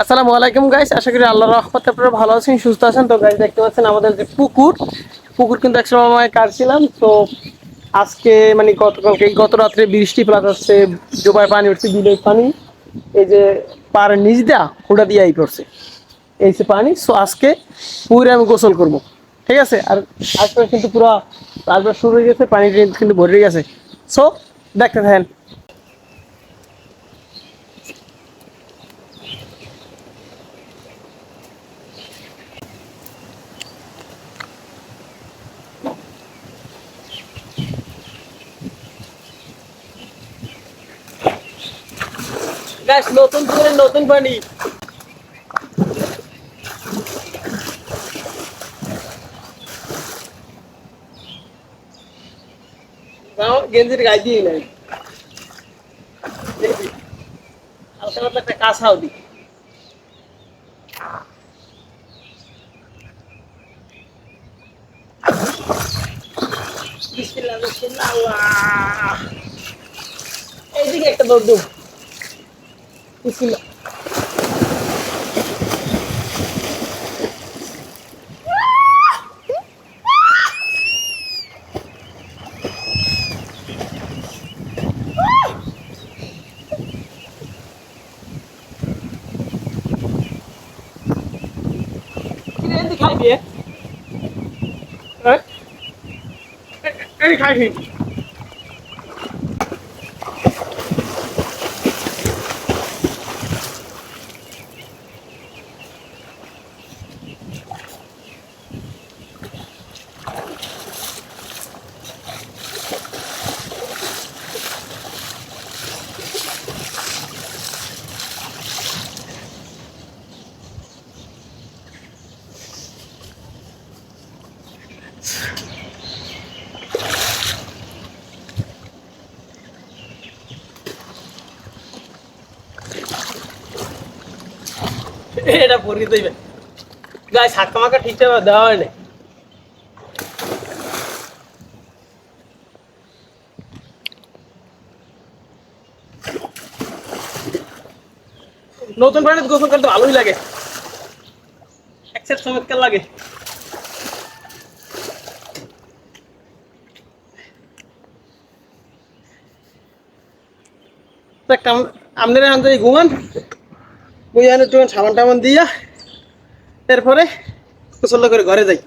আসসালামু আলাইকুম গাইস, আশা করি আল্লাহর রহমতে আপনারা ভালো আছেন, সুস্থ আছেন। তো গাইস দেখতে পাচ্ছেন আমাদের যে পুকুর পুকুর কিন্তু একসময় আমি কাটছিলাম। তো আজকে মানে গত রাত্রে বৃষ্টি প্লাস আসছে, ডোবায় পানি উঠছে, বিলের পানি এই যে পার নিচ দেয়া হুডা দিয়ে করছে এই যে পানি। সো আজকে পুকুরে আমি গোসল করব, ঠিক আছে। আর আজকে কিন্তু পুরো তারপর শুরু হয়ে গেছে, পানি কিন্তু ভরে গেছে। সো দেখতে থাকেন। গাইস নতুন পুকুরে নতুন পানি। গেঞ্জির গায়ে দিয়ে নাই, হালকা পাতলা একটা কাঁচাও দিই। বিসমিল্লাহ বিসমিল্লাহ, আল্লাহ। এইদিকে একটা দৌড় দেব। বিসমিল্লাহ। এদিকে খাইবি? হ্যাঁ, এই খাইবি। এটা পরি দিবে গাইস, হাত কামাকা ঠিকঠাক দেওয়া হয় না। নতুন পানিতে গোসল করতে ভালোই লাগে, এক সেট চমৎকার লাগে। আপনারা এখন যদি ঘুমান বুঝানো একটু সাবান টাবান দিয়া এরপরে গোসল করে ঘরে যাই।